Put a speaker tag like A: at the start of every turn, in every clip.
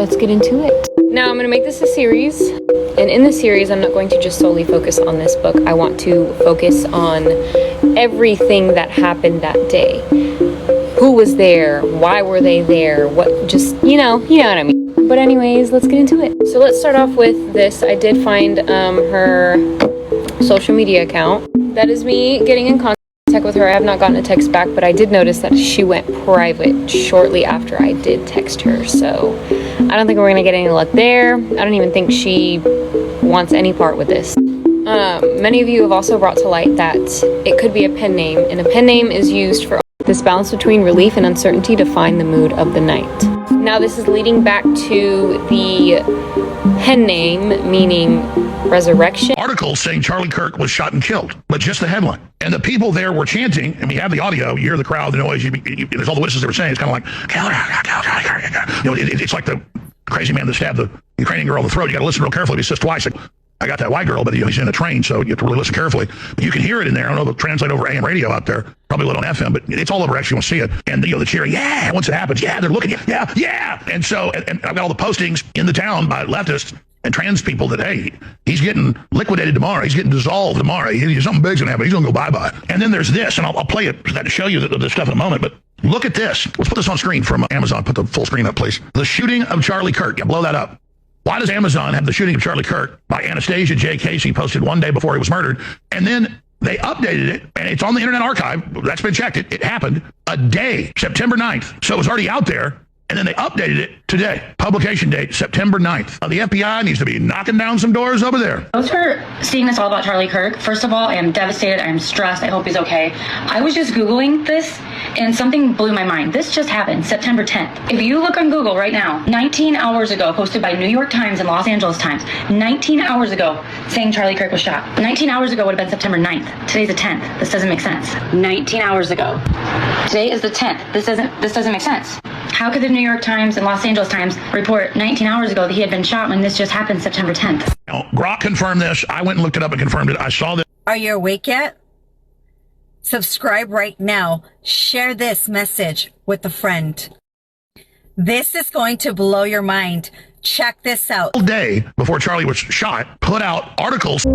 A: Let's get into it. Now I'm going to make this a series, and in the series I'm not going to just solely focus on this book. I want to focus on everything that happened that day. Who was there? Why were they there? What, just, you know what I mean. But anyways, let's get into it. So let's start off with this. I did find her social media account. That is me getting in contact with her. I have not gotten a text back, but I did notice that she went private shortly after I did text her. So I don't think we're gonna get any luck there. I don't even think she wants any part with this. Many of you have also brought to light that it could be a pen name, and a pen name is used for this balance between relief and uncertainty to find the mood of the night. Now this is leading back to the pen name, meaning resurrection.
B: Articles saying Charlie Kirk was shot and killed, but just the headline. And the people there were chanting, and we have the audio, you hear the crowd, the noise, there's all the witnesses that were saying, it's kind of like, it's like the crazy man that stabbed the Ukrainian girl in the throat. You got to listen real carefully. He says twice, like, I got that white girl, but he's in a train, so you have to really listen carefully. But you can hear it in there. I don't know if it'll translate over AM radio out there, probably a little on FM, but it's all over actually. You want to see it. And the cheering, yeah, once it happens, yeah, they're looking, yeah. And so, and I've got all the postings in the town by leftists and trans people that, hey, he's getting liquidated tomorrow. He's getting dissolved tomorrow. Something big's going to happen. He's going to go bye-bye. And then there's this, and I'll play it to show you the stuff in a moment, but look at this. Let's put this on screen from Amazon. Put the full screen up, please. The shooting of Charlie Kirk. Yeah, blow that up. Why does Amazon have the shooting of Charlie Kirk by Anastasia J. Casey posted one day before he was murdered? And then they updated it, and it's on the Internet Archive. That's been checked. It happened a day, September 9th. So it was already out there. And then they updated it today. Publication date, September 9th. The FBI needs to be knocking down some doors over there.
C: Thanks for seeing this all about Charlie Kirk. First of all, I am devastated. I am stressed. I hope he's okay. I was just Googling this, and something blew my mind. This just happened, September 10th. If you look on Google right now, 19 hours ago, posted by New York Times and Los Angeles Times, 19 hours ago, saying Charlie Kirk was shot. 19 hours ago would have been September 9th. Today's the 10th. This doesn't make sense. 19 hours ago. Today is the 10th. This doesn't make sense. How could the New York Times and Los Angeles Times report 19 hours ago that he had been shot when this just happened September 10th?
B: Now, Grok confirmed this. I went and looked it up and confirmed it. I saw this.
D: Are you awake yet? Subscribe right now. Share this message with a friend. This is going to blow your mind. Check this out.
B: All day before Charlie was shot, put out articles.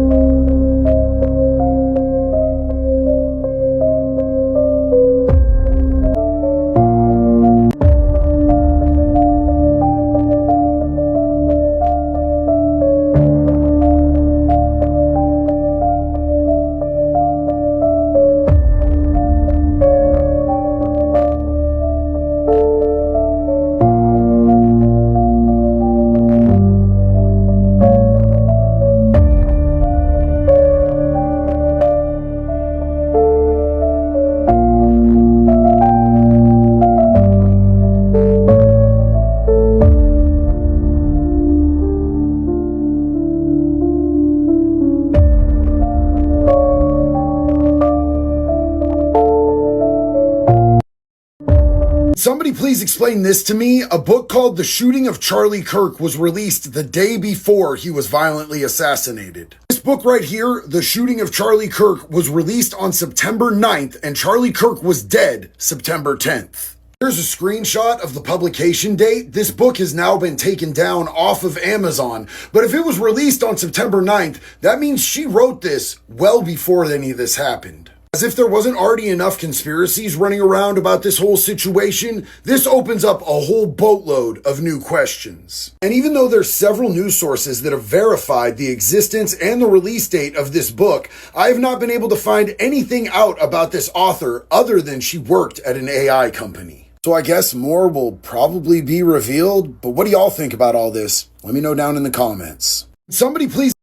E: Somebody please explain this to me. A book called The Shooting of Charlie Kirk was released the day before he was violently assassinated. This book right here, The Shooting of Charlie Kirk, was released on September 9th, and Charlie Kirk was dead September 10th. Here's a screenshot of the publication date. This book has now been taken down off of Amazon, but if it was released on September 9th, that means she wrote this well before any of this happened. As if there wasn't already enough conspiracies running around about this whole situation, this opens up a whole boatload of new questions. And even though there's several news sources that have verified the existence and the release date of this book, I have not been able to find anything out about this author other than she worked at an AI company. So I guess more will probably be revealed, but what do y'all think about all this? Let me know down in the comments. Somebody please.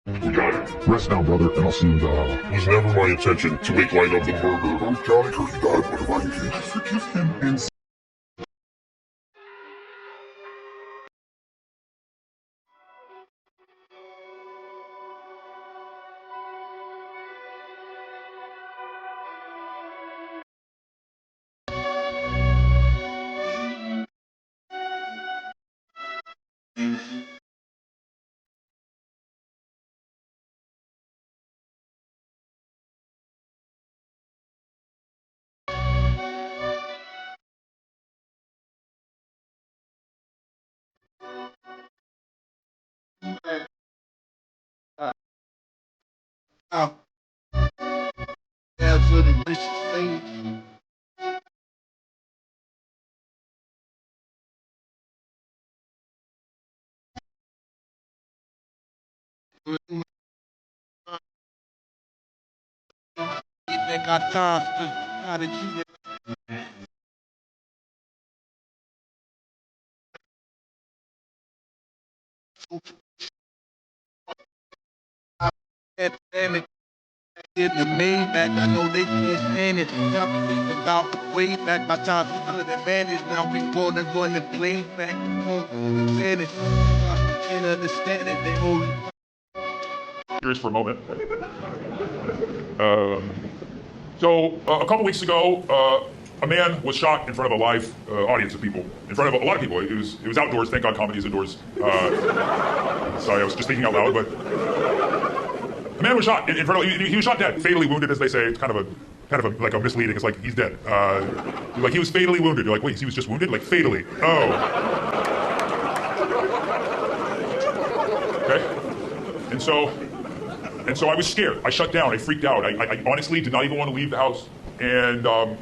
F: We got it. Rest now, brother, and I'll see you in the hall. It was never my intention to make light of the murder of Charlie Kirk. He died. What if I can just forgive him and Now, as for the rich thing, they got time. How did you get that? Did the Maybach, I know they can't stand it. Tell me about the way back, my time other than managed. Now we going to play back. Understand it. Can't understand it. They hold
G: Curious for a moment. A couple weeks ago, a man was shot in front of a live audience of people, in front of a lot of people. It was outdoors. Thank God comedy is indoors. Sorry, I was just thinking out loud, but a man was shot in front of. He was shot dead, fatally wounded, as they say. It's kind of a like a misleading. It's like he's dead. Like he was fatally wounded. You're like, wait, he was just wounded? Like fatally? Oh. Okay. And so I was scared. I shut down. I freaked out. I honestly did not even want to leave the house. And, I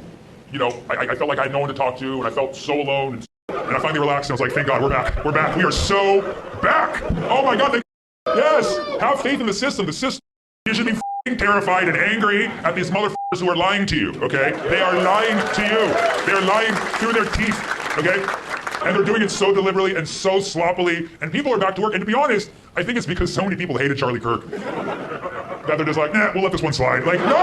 G: felt like I had no one to talk to, and I felt so alone. And I finally relaxed, and I was like, thank God, we're back. We're back. We are so back. Oh, my God. Yes. Have faith in the system. The system. You should be f***ing terrified and angry at these motherfuckers who are lying to you, okay? They are lying to you. They're lying through their teeth, okay? And they're doing it so deliberately and so sloppily. And people are back to work. And to be honest, I think it's because so many people hated Charlie Kirk that they're just like, nah, we'll let this one slide. Like, no.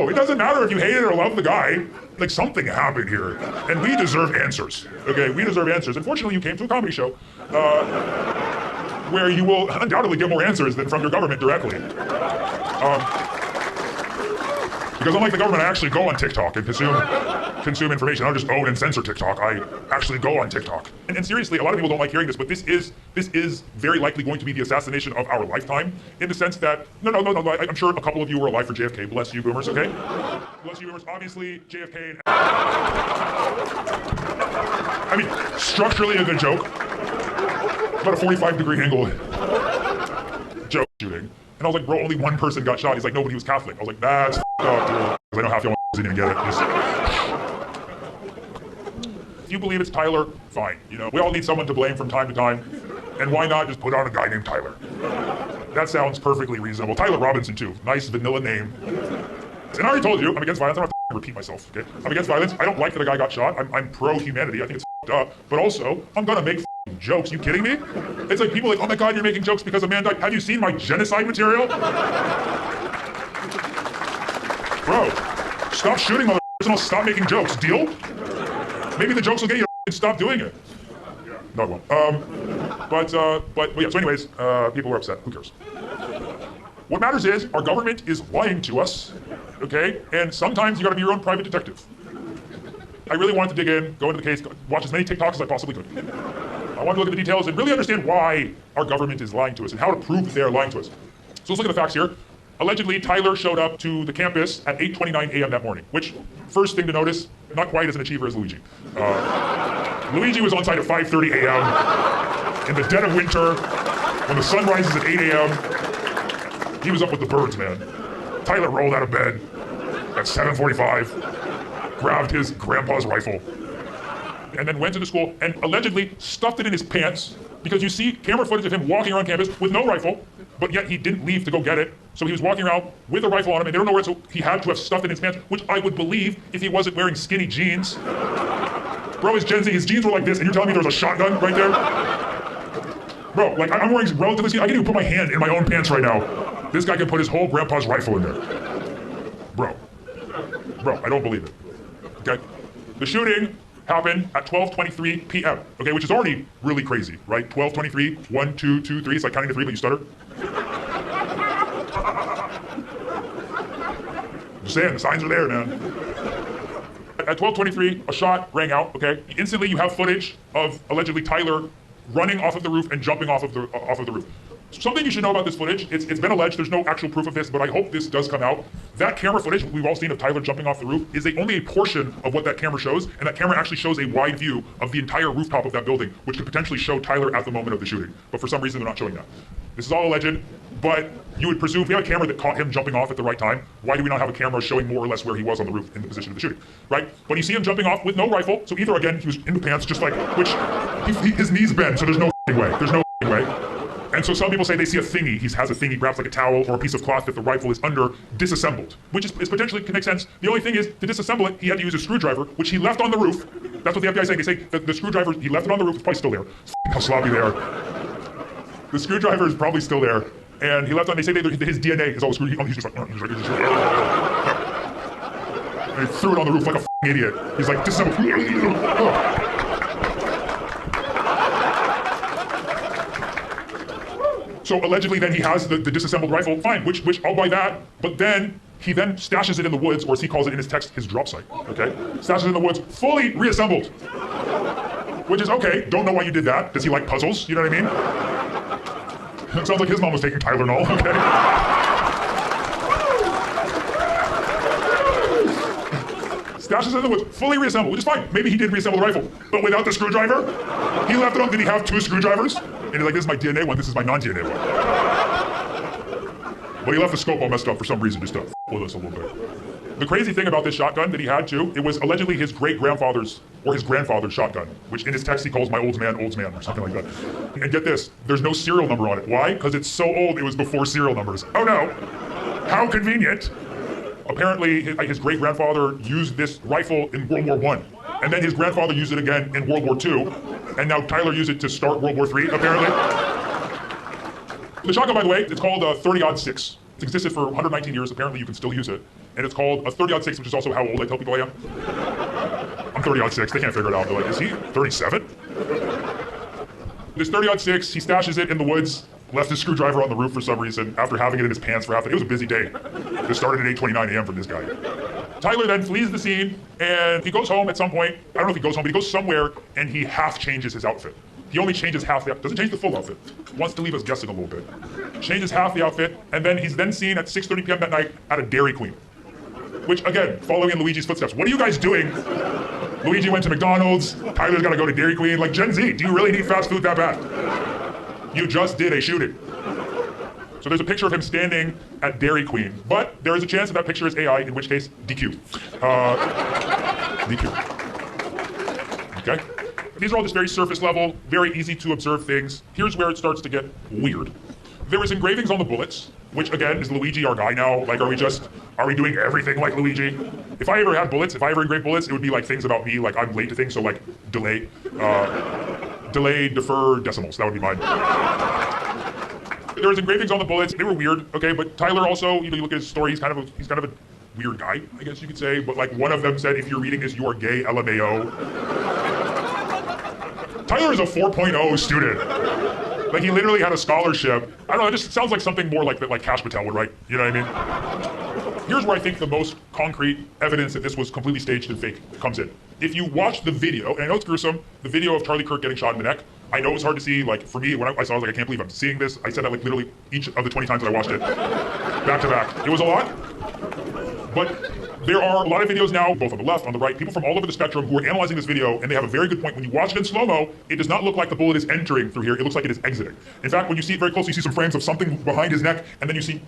G: It doesn't matter if you hated or loved the guy. Like, something happened here. And we deserve answers, okay? We deserve answers. Unfortunately, you came to a comedy show where you will undoubtedly get more answers than from your government directly. Because unlike the government, I actually go on TikTok and consume information. I don't just own and censor TikTok. I actually go on TikTok. And seriously, a lot of people don't like hearing this, but this is very likely going to be the assassination of our lifetime, in the sense that, no, I'm sure a couple of you were alive for JFK. Bless you, boomers, okay? Bless you, boomers. Obviously, JFK, I mean, structurally a good joke. About a 45-degree angle joke shooting. And I was like, bro, only one person got shot. He's like, no, but he was Catholic. I was like, that's f***ed up, dude. Because I know half y'all didn't even get it. If you believe it's Tyler, fine. You know, we all need someone to blame from time to time. And why not just put on a guy named Tyler? That sounds perfectly reasonable. Tyler Robinson, too. Nice vanilla name. And I already told you, I'm against violence. I don't have to repeat myself, okay? I'm against violence. I don't like that a guy got shot. I'm pro-humanity. I think it's f***ed up. But also, I'm gonna make jokes. You kidding me? It's like people like, oh my God, you're making jokes because a man died. Have you seen my genocide material? Bro, stop shooting motherfuckers and I'll stop making jokes. Deal? Maybe the jokes will get you to stop doing it. No, it won't. But yeah, so anyways, people were upset. Who cares? What matters is our government is lying to us, okay? And sometimes you gotta be your own private detective. I really wanted to dig in, go into the case, watch as many TikToks as I possibly could. I want to look at the details and really understand why our government is lying to us and how to prove that they are lying to us. So let's look at the facts here. Allegedly, Tyler showed up to the campus at 8:29 a.m. that morning, which, first thing to notice, not quite as an achiever as Luigi. Luigi was on site at 5:30 a.m. in the dead of winter, when the sun rises at 8 a.m. He was up with the birds, man. Tyler rolled out of bed at 7:45, grabbed his grandpa's rifle, and then went to the school and allegedly stuffed it in his pants, because you see camera footage of him walking around campus with no rifle, but yet he didn't leave to go get it. So he was walking around with a rifle on him, and they don't know where, so he had to have stuffed it in his pants, which I would believe if he wasn't wearing skinny jeans. Bro, his jeans were like this, and you're telling me there was a shotgun right there? Bro, like, I'm wearing relatively skinny. I can even put my hand in my own pants right now. This guy can put his whole grandpa's rifle in there. Bro, I don't believe it, okay? The shooting happened at 12:23 p.m., okay, which is already really crazy, right? 12:23, 1, 2, 2, 3, it's like counting to 3, but you stutter. Just saying, the signs are there, man. At 12:23, a shot rang out, okay? Instantly, you have footage of allegedly Tyler running off of the roof and jumping off of the roof. Something you should know about this footage, it's been alleged, there's no actual proof of this, but I hope this does come out. That camera footage we've all seen of Tyler jumping off the roof is only a portion of what that camera shows, and that camera actually shows a wide view of the entire rooftop of that building, which could potentially show Tyler at the moment of the shooting. But for some reason, they're not showing that. This is all alleged, but you would presume, if we have a camera that caught him jumping off at the right time, why do we not have a camera showing more or less where he was on the roof in the position of the shooting, right? But you see him jumping off with no rifle, so either, again, he was in the pants, just like, which, his knees bend, so there's no way, there's no way. And so some people say they see a thingy, he has a thingy, perhaps like a towel or a piece of cloth that the rifle is under, disassembled, which is potentially can make sense. The only thing is, to disassemble it, he had to use a screwdriver, which he left on the roof. That's what the FBI is saying. They say that the screwdriver, he left it on the roof, it's probably still there. How sloppy they are. The screwdriver is probably still there, and he left on, they say his DNA is all screwed, he's just like, and he threw it on the roof like a idiot. He's like, disassemble. So allegedly then he has the disassembled rifle, fine, which I'll buy that, but then he then stashes it in the woods, or as he calls it in his text, his drop site, okay? Stashes it in the woods, fully reassembled. Which is okay, don't know why you did that. Does he like puzzles, you know what I mean? It sounds like his mom was taking Tylenol, okay? Stashes it in the woods, fully reassembled, which is fine. Maybe he did reassemble the rifle, but without the screwdriver? He left it on, did he have 2 screwdrivers? And he's like, this is my DNA one, this is my non-DNA one. But he left the scope all messed up for some reason, just to with us a little bit. The crazy thing about this shotgun that he had too, it was allegedly his great-grandfather's or his grandfather's shotgun, which in his text he calls my old man, or something like that. And get this, there's no serial number on it. Why? Because it's so old, it was before serial numbers. Oh no, how convenient. Apparently, his great-grandfather used this rifle in World War I, and then his grandfather used it again in World War II, and now Tyler used it to start World War III, apparently. The shotgun, by the way, it's called a 30-06. It's existed for 119 years. Apparently, you can still use it. And it's called a 30-06, which is also how old I tell people I am. I'm 30-06. They can't figure it out. They're like, is he 37? This 30-06, he stashes it in the woods, left his screwdriver on the roof for some reason after having it in his pants for half a day. It was a busy day. This started at 8:29 a.m. for this guy. Tyler then flees the scene, and he goes home at some point. I don't know if he goes home, but he goes somewhere, and he half changes his outfit. He only changes half the outfit, doesn't change the full outfit. Wants to leave us guessing a little bit. Changes half the outfit, and then he's then seen at 6:30 p.m. that night at a Dairy Queen. Which, again, following in Luigi's footsteps. What are you guys doing? Luigi went to McDonald's, Tyler's gotta go to Dairy Queen. Like, Gen Z, do you really need fast food that bad? You just did a shooting. So there's a picture of him standing at Dairy Queen, but there is a chance that that picture is AI, in which case, DQ. DQ. Okay? These are all just very surface level, very easy to observe things. Here's where it starts to get weird. There is engravings on the bullets, which again, is Luigi our guy now? Like, are we doing everything like Luigi? If I ever had bullets, if I ever engraved bullets, it would be like things about me, like I'm late to things, so like delay, defer, decimals, that would be mine. There was engravings on the bullets, they were weird, okay, but Tyler also, you look at his story, he's kind of a weird guy, I guess you could say, but like one of them said, if you're reading this, you are gay, LMAO. Tyler is a 4.0 student. Like, he literally had a scholarship. I don't know, it just sounds like something more like that, like Cash Patel would write, you know what I mean? Here's where I think the most concrete evidence that this was completely staged and fake comes in. If you watch the video, and I know it's gruesome, the video of Charlie Kirk getting shot in the neck, I know it was hard to see, like, for me, when I saw it, I was like, I can't believe I'm seeing this. I said that, like, literally each of the 20 times that I watched it, back to back. It was a lot, but there are a lot of videos now, both on the left, on the right, people from all over the spectrum who are analyzing this video, and they have a very good point. When you watch it in slow-mo, it does not look like the bullet is entering through here, it looks like it is exiting. In fact, when you see it very closely, you see some frames of something behind his neck, and then you see,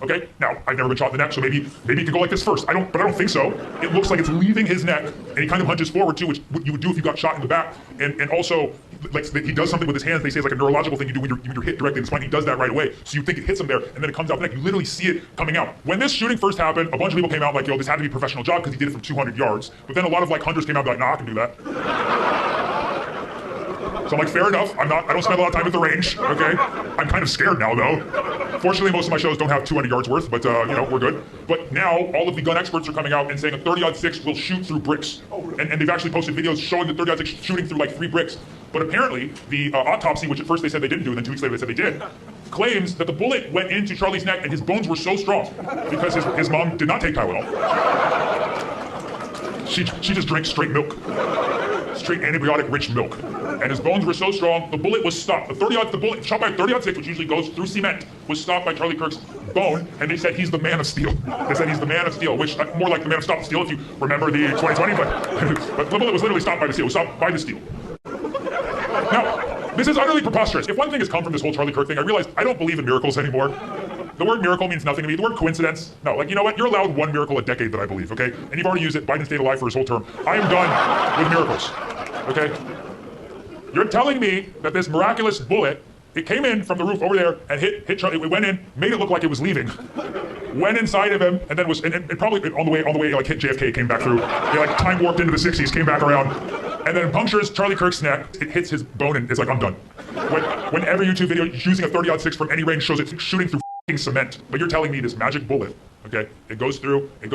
G: okay, now, I've never been shot in the neck, so maybe it could go like this first. But I don't think so. It looks like it's leaving his neck, and he kind of hunches forward too, which you would do if you got shot in the back, and also, like, he does something with his hands, they say it's like a neurological thing you do when you're hit directly in the spine. He does that right away, so you think it hits him there, and then it comes out the neck. You literally see it coming out. When this shooting first happened, a bunch of people came out like, yo, this had to be a professional job because he did it from 200 yards. But then a lot of like hunters came out and be like, nah, I can do that. So I'm like, fair enough. I don't spend a lot of time at the range, okay? I'm kind of scared now though. Fortunately, most of my shows don't have 200 yards worth, but you know, we're good. But now all of the gun experts are coming out and saying a 30-06 will shoot through bricks. And they've actually posted videos showing the 30-06 shooting through like 3 bricks. But apparently, the autopsy, which at first they said they didn't do, and then 2 weeks later they said they did, claims that the bullet went into Charlie's neck and his bones were so strong because his mom did not take Tylenol. She just drank straight milk. Straight antibiotic-rich milk. And his bones were so strong, the bullet was stopped. The bullet shot by a 30-06, which usually goes through cement, was stopped by Charlie Kirk's bone, and they said he's the man of steel. They said he's the man of steel, which, more like the man of stop steel, if you remember the 2020, but the bullet was literally stopped by the steel. It was stopped by the steel. Now, This is utterly preposterous. If one thing has come from this whole Charlie Kirk thing, I realized I don't believe in miracles anymore. The word miracle means nothing to me. The word coincidence, no. Like, you know what? You're allowed one miracle a decade that I believe, okay? And you've already used it. Biden stayed alive for his whole term. I am done with miracles, okay? You're telling me that this miraculous bullet, it came in from the roof over there and hit Charlie. It went in, made it look like it was leaving. Went inside of him, and then was, and probably on the way, like hit JFK, came back through. He like time warped into the 60s, came back around, and then punctures Charlie Kirk's neck. It hits his bone, and it's like, I'm done. When every YouTube video using a 30-06 from any range shows it shooting through cement, but you're telling me this magic bullet, okay, it goes through, and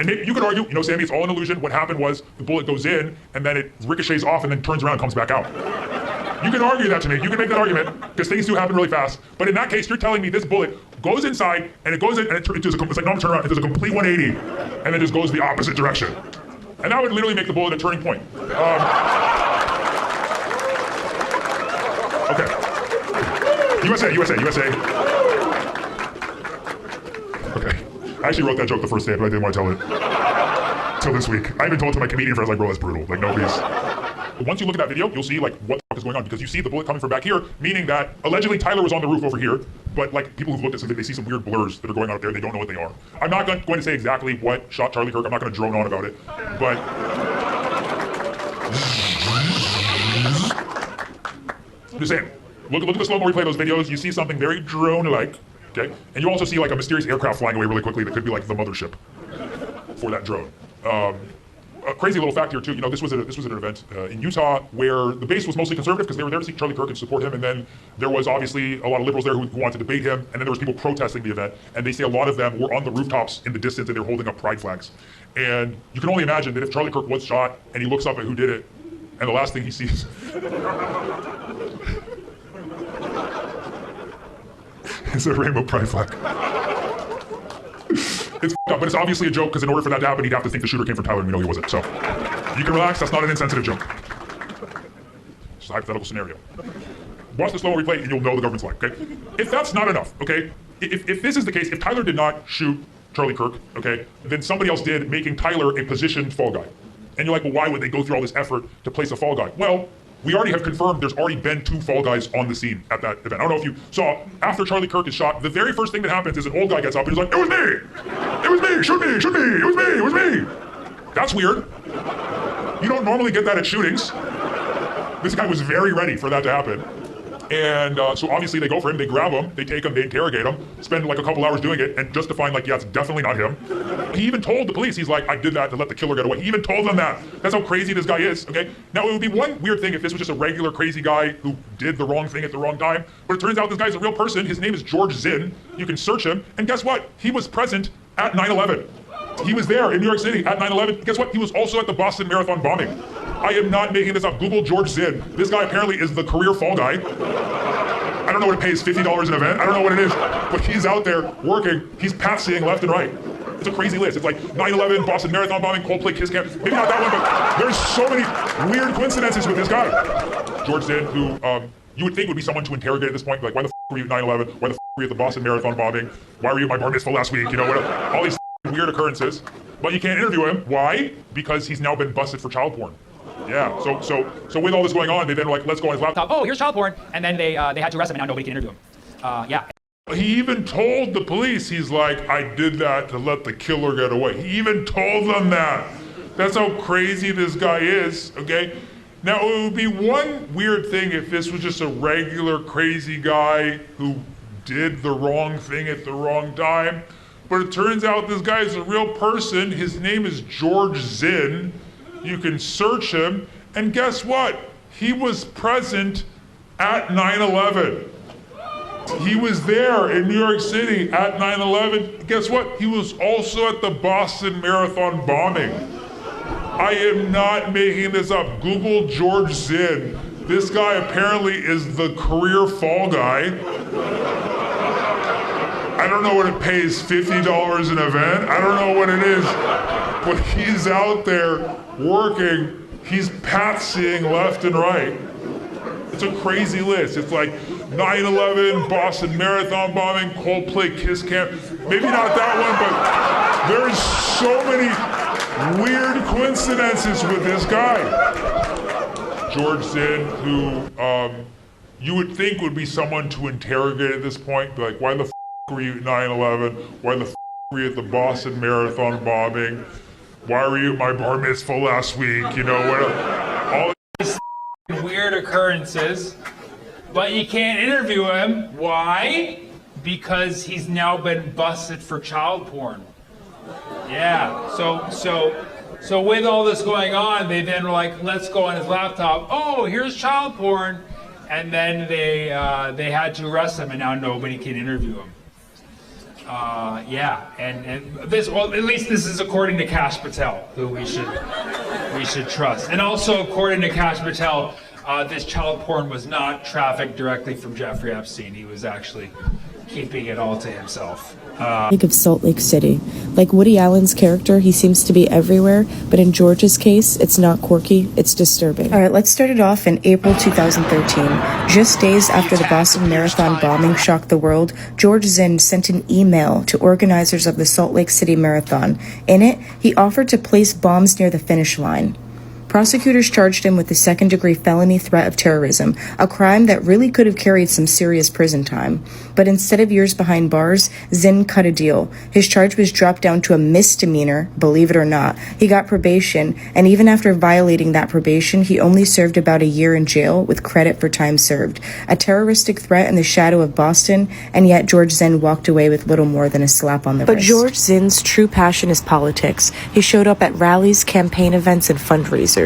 G: maybe you could argue, you know, Sammy, it's all an illusion. What happened was the bullet goes in, and then it ricochets off, and then turns around and comes back out. You can argue that to me. You can make that argument because things do happen really fast. But in that case, you're telling me this bullet goes inside and it goes in and it does it's like non turnaround. It does a complete 180 and then just goes the opposite direction. And that would literally make the bullet a turning point. Okay. USA. Okay. I actually wrote that joke the first day, but I didn't want to tell it till this week. I even told it to my comedian friends, like, bro, that's brutal. Like, nobody's. But once you look at that video, you'll see like what the fuck is going on, because you see the bullet coming from back here, meaning that allegedly Tyler was on the roof over here, but like people who've looked at something, they see some weird blurs that are going on up there, they don't know what they are. I'm not going to say exactly what shot Charlie Kirk, I'm not going to drone on about it, but I'm just saying, look at the slow-mo replay of those videos, you see something very drone-like, okay? And you also see like a mysterious aircraft flying away really quickly that could be like the mothership for that drone. A crazy little fact here too, you know, this was an event in Utah where the base was mostly conservative because they were there to see Charlie Kirk and support him, and then there was obviously a lot of liberals there who wanted to debate him, and then there was people protesting the event, and they say a lot of them were on the rooftops in the distance and they were holding up pride flags. And you can only imagine that if Charlie Kirk was shot and he looks up at who did it, and the last thing he sees is a rainbow pride flag. It's up, but it's obviously a joke because in order for that to happen, he'd have to think the shooter came from Tyler and we know he wasn't. So you can relax, that's not an insensitive joke. It's a hypothetical scenario. Watch the slow replay and you'll know the government's lying, okay? If that's not enough, okay? If this is the case, if Tyler did not shoot Charlie Kirk, okay, then somebody else did, making Tyler a positioned fall guy. And you're like, well, why would they go through all this effort to place a fall guy? Well, we already have confirmed there's already been 2 fall guys on the scene at that event. I don't know if you saw, after Charlie Kirk is shot, the very first thing that happens is an old guy gets up and he's like, it was me, shoot me, it was me. That's weird. You don't normally get that at shootings. This guy was very ready for that to happen. And so obviously they go for him, they grab him, they take him, they interrogate him, spend like a couple hours doing it, and just to find like, yeah, it's definitely not him. He even told the police, he's like, I did that to let the killer get away. He even told them that. That's how crazy this guy is, okay? Now it would be one weird thing if this was just a regular crazy guy who did the wrong thing at the wrong time, but it turns out this guy's a real person. His name is George Zinn. You can search him, and guess what? He was present at 9/11. He was there in New York City at 9/11. Guess what? He was also at the Boston Marathon bombing. I am not making this up. Google George Zinn. This guy apparently is the career fall guy. I don't know what it pays, $50 an event. I don't know what it is, but he's out there working. He's patsying left and right. It's a crazy list. It's like 9/11, Boston Marathon bombing, Coldplay, Kiss Cam. Maybe not that one, but there's so many weird coincidences with this guy. George Zinn, who you would think would be someone to interrogate at this point. Like, why the f were you at 9/11? Why the f were you at the Boston Marathon bombing? Why were you at my bar mitzvah last week? You know, whatever. All these weird occurrences. But you can't interview him. Why? Because he's now been busted for child porn. Yeah, so with all this going on, they then were like, let's go on his laptop.
H: Oh, here's child porn. And then they had to arrest him, and now nobody can interview him. Yeah.
G: He even told the police, he's like, I did that to let the killer get away. He even told them that. That's how crazy this guy is, okay? Now, it would be one weird thing if this was just a regular crazy guy who did the wrong thing at the wrong time. But it turns out this guy is a real person. His name is George Zinn. You can search him, and guess what? He was present at 9/11. He was there in New York City at 9/11. Guess what? He was also at the Boston Marathon bombing. I am not making this up. Google George Zinn. This guy apparently is the career fall guy. I don't know what it pays, $50 an event. I don't know what it is, but he's out there working. He's patsying left and right. It's a crazy list. It's like 9/11, Boston Marathon bombing, Coldplay, Kiss Cam. Maybe not that one, but there's so many weird coincidences with this guy. George Zinn, who you would think would be someone to interrogate at this point. Be like, why the were you at 9/11? Why the were you at the Boston Marathon bombing? Why were you at my bar mitzvah last week? You know, all
I: these weird occurrences, but you can't interview him. Why? Because he's now been busted for child porn. Yeah, so with all this going on, they then were like, let's go on his laptop. Oh, here's child porn. And then they had to arrest him, and now nobody can interview him. Yeah, and this, well, at least this is according to Kash Patel, who we should trust. And also according to Kash Patel, this child porn was not trafficked directly from Jeffrey Epstein. He was actually keeping it all to himself.
J: Of Salt Lake City. Like Woody Allen's character, he seems to be everywhere, but in George's case, it's not quirky, it's disturbing. Alright, let's start it off in April 2013. Just days after the Boston Marathon bombing shocked the world, George Zinn sent an email to organizers of the Salt Lake City Marathon. In it, he offered to place bombs near the finish line. Prosecutors charged him with a second-degree felony threat of terrorism, a crime that really could have carried some serious prison time. But instead of years behind bars, Zinn cut a deal. His charge was dropped down to a misdemeanor, believe it or not. He got probation, and even after violating that probation, he only served about a year in jail with credit for time served. A terroristic threat in the shadow of Boston, and yet George Zinn walked away with little more than a slap on the wrist. But George Zinn's true passion is politics. He showed up at rallies, campaign events, and fundraisers.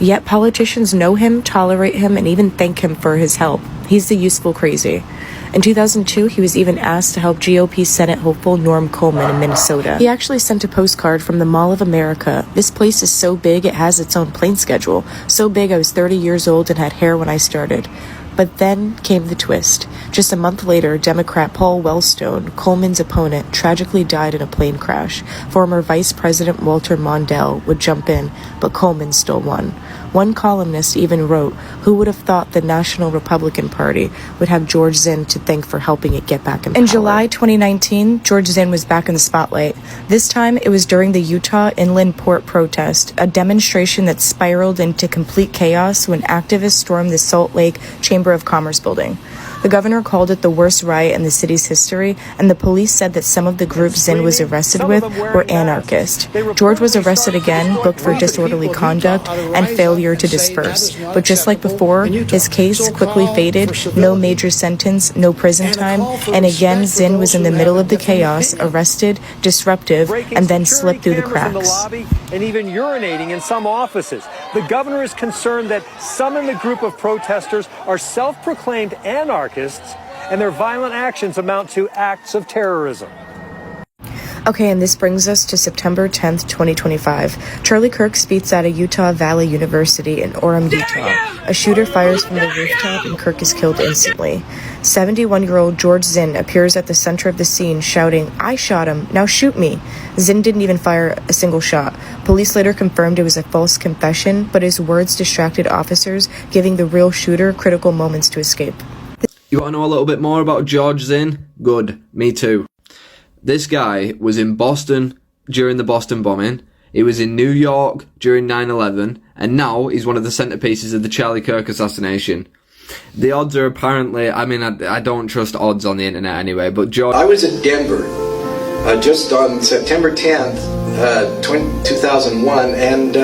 J: Yet politicians know him, tolerate him, and even thank him for his help. He's the useful crazy. In 2002, he was even asked to help GOP Senate hopeful Norm Coleman in Minnesota. He actually sent a postcard from the Mall of America. This place is so big it has its own plane schedule. So big I was 30 years old and had hair when I started. But then came the twist. Just a month later, Democrat Paul Wellstone, Coleman's opponent, tragically died in a plane crash. Former Vice President Walter Mondale would jump in, but Coleman still won. One columnist even wrote, "Who would have thought the National Republican Party would have George Zinn to thank for helping it get back in power?" In July 2019, George Zinn was back in the spotlight. This time, it was during the Utah Inland Port protest, a demonstration that spiraled into complete chaos when activists stormed the Salt Lake Chamber of Commerce building. The governor called it the worst riot in the city's history, and the police said that some of the groups Zinn was arrested with were anarchists. George was arrested again, booked for disorderly conduct and failure to disperse. But just like before, his case quickly faded, no major sentence, no prison time, and again Zinn was in the middle of the chaos, arrested, disruptive, and then slipped through the cracks.
K: And even urinating in some offices. The governor is concerned that some in the group of protesters are self-proclaimed anarchists, and their violent actions amount to acts of terrorism.
J: Okay, and this brings us to September 10th, 2025. Charlie Kirk speaks at a Utah Valley University in Orem, Utah. A shooter fires from the rooftop and Kirk is killed instantly. 71-year-old George Zinn appears at the center of the scene shouting, "I shot him, now shoot me." Zinn didn't even fire a single shot. Police later confirmed it was a false confession, but his words distracted officers, giving the real shooter critical moments to escape.
L: You want to know a little bit more about George Zinn? Good, me too. This guy was in Boston during the Boston bombing, he was in New York during 9/11, and now he's one of the centerpieces of the Charlie Kirk assassination. The odds are apparently, I mean, I don't trust odds on the internet anyway, but George...
M: I was in Denver just on September 10th, 2001, and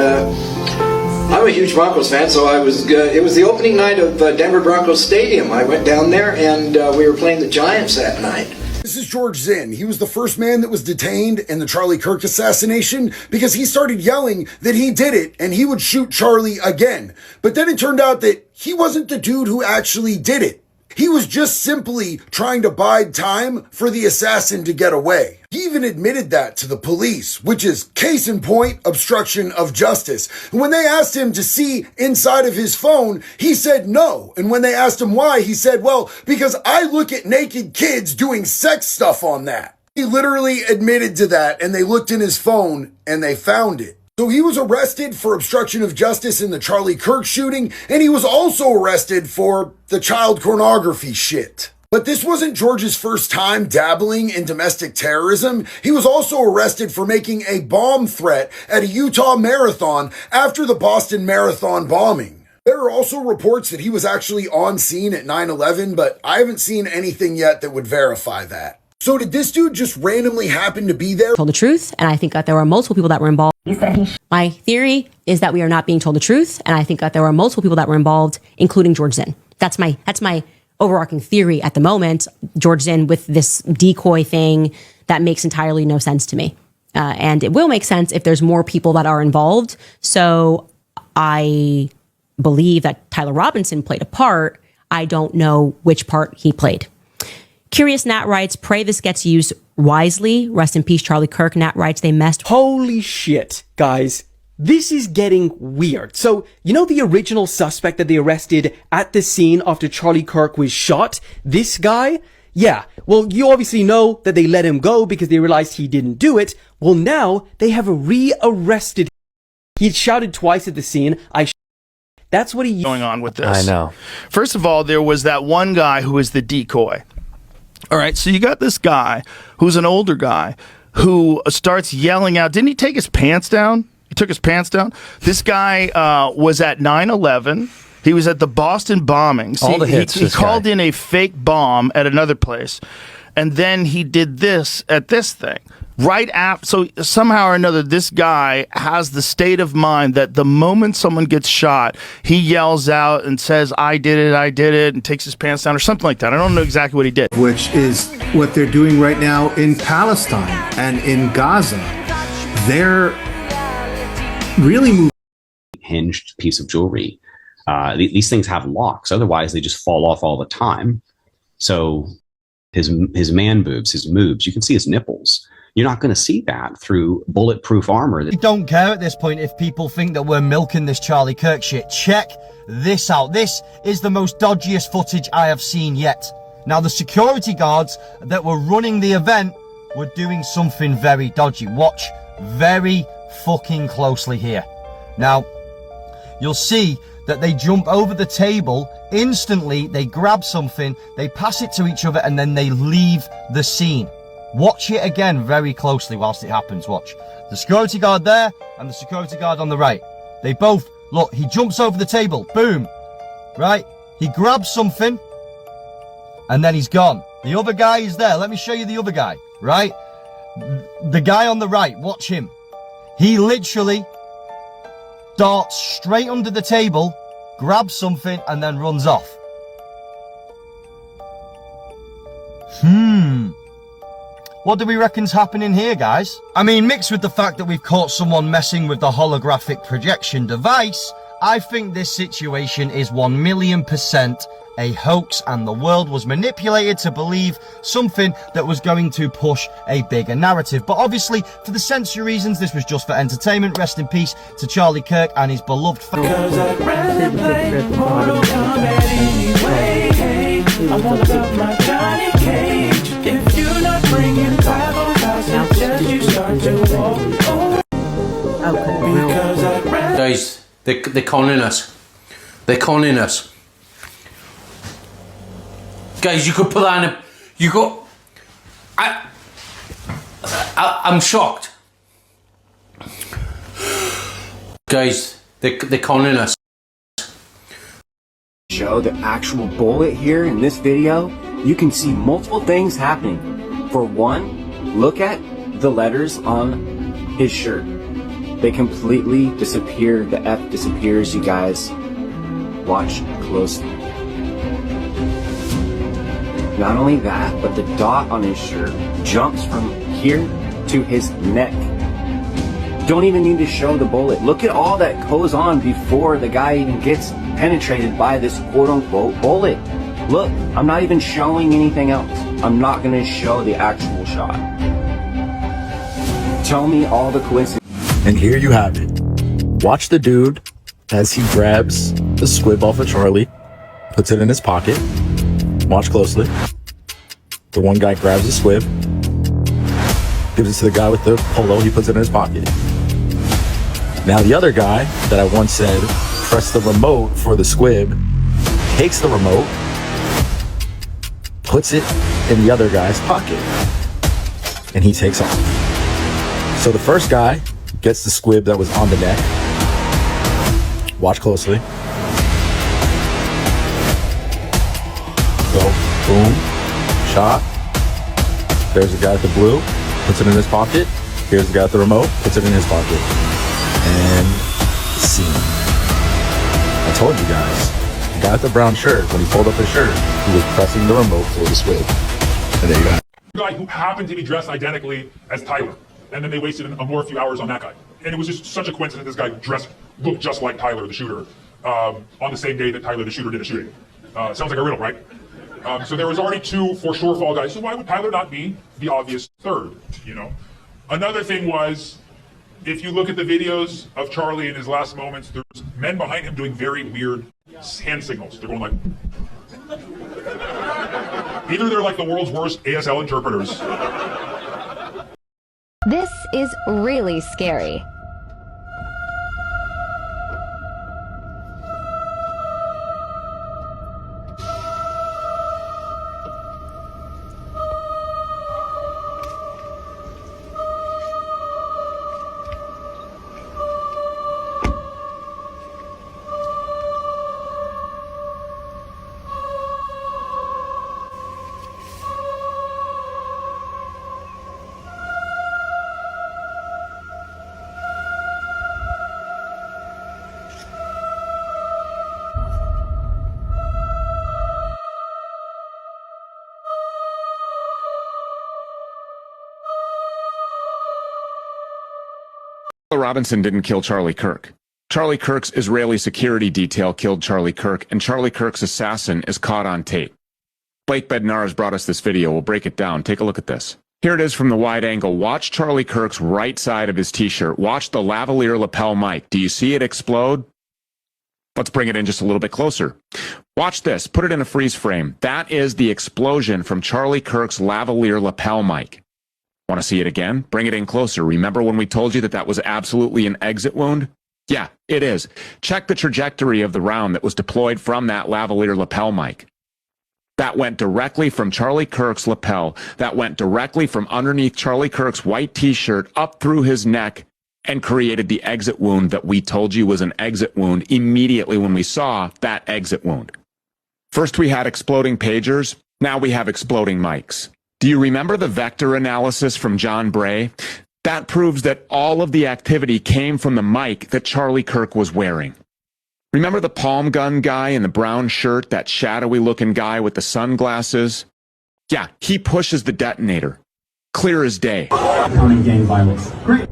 M: I'm a huge Broncos fan, so I was. It was the opening night of Denver Broncos Stadium. I went down there, and we were playing the Giants that night.
E: This is George Zinn. He was the first man that was detained in the Charlie Kirk assassination because he started yelling that he did it and he would shoot Charlie again. But then it turned out that he wasn't the dude who actually did it. He was just simply trying to bide time for the assassin to get away. He even admitted that to the police, which is case in point, obstruction of justice. And when they asked him to see inside of his phone, he said no. And when they asked him why, he said, well, because I look at naked kids doing sex stuff on that. He literally admitted to that, and they looked in his phone and they found it. So he was arrested for obstruction of justice in the Charlie Kirk shooting, and he was also arrested for the child pornography shit. But this wasn't George's first time dabbling in domestic terrorism. He was also arrested for making a bomb threat at a Utah marathon after the Boston Marathon bombing. There are also reports that he was actually on scene at 9/11, but I haven't seen anything yet that would verify that. So did this dude just randomly happen to be there?
N: Told the truth, and I think that there were multiple people that were involved. My theory is that we are not being told the truth, and I think that there were multiple people that were involved, including George Zinn. That's my overarching theory at the moment. George Zinn with this decoy thing that makes entirely no sense to me. And it will make sense if there's more people that are involved. So I believe that Tyler Robinson played a part. I don't know which part he played. Curious Nat writes, pray this gets used wisely. Rest in peace, Charlie Kirk. Nat writes, they messed.
O: Holy shit, guys. This is getting weird. So, you know the original suspect that they arrested at the scene after Charlie Kirk was shot? This guy? Yeah. Well, you obviously know that they let him go because they realized he didn't do it. Well, now they have re-arrested him. He had shouted twice at the scene. That's what he...
P: Going on with this.
Q: I know.
P: First of all, there was that one guy who was the decoy. All right, so you got this guy who's an older guy who starts yelling out. Didn't he take his pants down? He took his pants down. This guy was at 9/11. He was at the Boston bombings.
Q: All the hits.
P: He called in a fake bomb at another place. And then he did this at this thing. Right after, so somehow or another, this guy has the state of mind that the moment someone gets shot, he yells out and says, I did it, and takes his pants down or something like that. I don't know exactly what he did.
R: Which is what they're doing right now in Palestine and in Gaza. They're really moving.
S: Hinged piece of jewelry. These things have locks. Otherwise, they just fall off all the time. So his man boobs, his moobs, you can see his nipples. You're not going to see that through bulletproof armor.
T: We don't care at this point if people think that we're milking this Charlie Kirk shit. Check this out. This is the most dodgiest footage I have seen yet. Now, the security guards that were running the event were doing something very dodgy. Watch very fucking closely here. Now, you'll see that they jump over the table instantly. They grab something, they pass it to each other, and then they leave the scene. Watch it again very closely whilst it happens. Watch. The security guard there and the security guard on the right. They both, look, he jumps over the table. Boom. Right? He grabs something and then he's gone. The other guy is there. Let me show you the other guy. Right? The guy on the right, watch him. He literally darts straight under the table, grabs something, and then runs off. What do we reckon's happening here, guys? I mean, mixed with the fact that we've caught someone messing with the holographic projection device, I think this situation is 1,000,000% a hoax, and the world was manipulated to believe something that was going to push a bigger narrative. But obviously, for the censor reasons, this was just for entertainment. Rest in peace to Charlie Kirk and his beloved family.
Q: Guys, they're conning us. They're conning us. Guys, you could put that in a... You got... I'm shocked. Guys, they're conning us.
U: Show the actual bullet here in this video, you can see multiple things happening. For one, look at the letters on his shirt. They completely disappear. The F disappears, you guys. Watch closely. Not only that, but the dot on his shirt jumps from here to his neck. Don't even need to show the bullet. Look at all that goes on before the guy even gets penetrated by this quote-unquote bullet. Look, I'm not even showing anything else. I'm not going to show the actual shot. Tell me all the coincidences.
V: And here you have it. Watch the dude as he grabs the squib off of Charlie, puts it in his pocket. Watch closely. The one guy grabs the squib, gives it to the guy with the polo, he puts it in his pocket. Now the other guy that I once said, press the remote for the squib, takes the remote, puts it in the other guy's pocket, and he takes off. So the first guy gets the squib that was on the neck. Watch closely. shot. There's the guy with the blue, puts it in his pocket. Here's the guy with the remote, puts it in his pocket. And scene. I told you guys, the guy with the brown shirt, when he pulled up his shirt, he was pressing the remote for the squib. And there you go.
G: Guy who happened to be dressed identically as Tyler. And then they wasted a few hours on that guy. And it was just such a coincidence this guy looked just like Tyler, the shooter, on the same day that Tyler, the shooter, did a shooting. Sounds like a riddle, right? So there was already 2 for sure fall guys. So why would Tyler not be the obvious third, you know? Another thing was, if you look at the videos of Charlie in his last moments, there's men behind him doing very weird hand signals. They're going like... Either they're like the world's worst ASL interpreters.
A: This is really scary.
C: Robinson didn't kill Charlie Kirk. Charlie Kirk's Israeli security detail killed Charlie Kirk, and Charlie Kirk's assassin is caught on tape. Blake Bednar has brought us this video. We'll break it down. Take a look at this. Here it is from the wide angle. Watch Charlie Kirk's right side of his t-shirt. Watch the lavalier lapel mic. Do you see it explode? Let's bring it in just a little bit closer. Watch this. Put it in a freeze frame. That is the explosion from Charlie Kirk's lavalier lapel mic. Want to see it again? Bring it in closer. Remember when we told you that that was absolutely an exit wound? Yeah, it is. Check the trajectory of the round that was deployed from that lavalier lapel mic. That went directly from Charlie Kirk's lapel. That went directly from underneath Charlie Kirk's white t-shirt up through his neck and created the exit wound that we told you was an exit wound immediately when we saw that exit wound. First we had exploding pagers. Now we have exploding mics. Do you remember the vector analysis from John Bray? That proves that all of the activity came from the mic that Charlie Kirk was wearing. Remember the palm gun guy in the brown shirt, that shadowy looking guy with the sunglasses? Yeah, he pushes the detonator. Clear as day.
W: Counting gang violence. Great.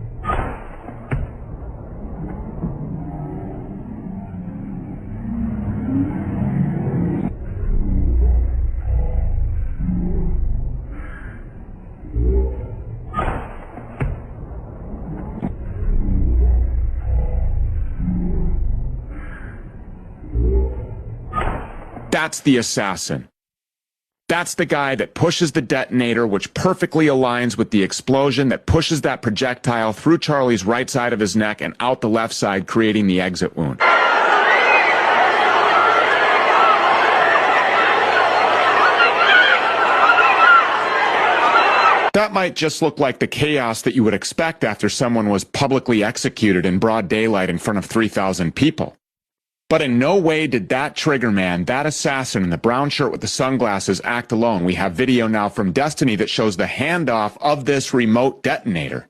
C: That's the assassin. That's the guy that pushes the detonator, which perfectly aligns with the explosion that pushes that projectile through Charlie's right side of his neck and out the left side, creating the exit wound. That might just look like the chaos that you would expect after someone was publicly executed in broad daylight in front of 3,000 people. But in no way did that trigger man, that assassin in the brown shirt with the sunglasses, act alone. We have video now from Destiny that shows the handoff of this remote detonator.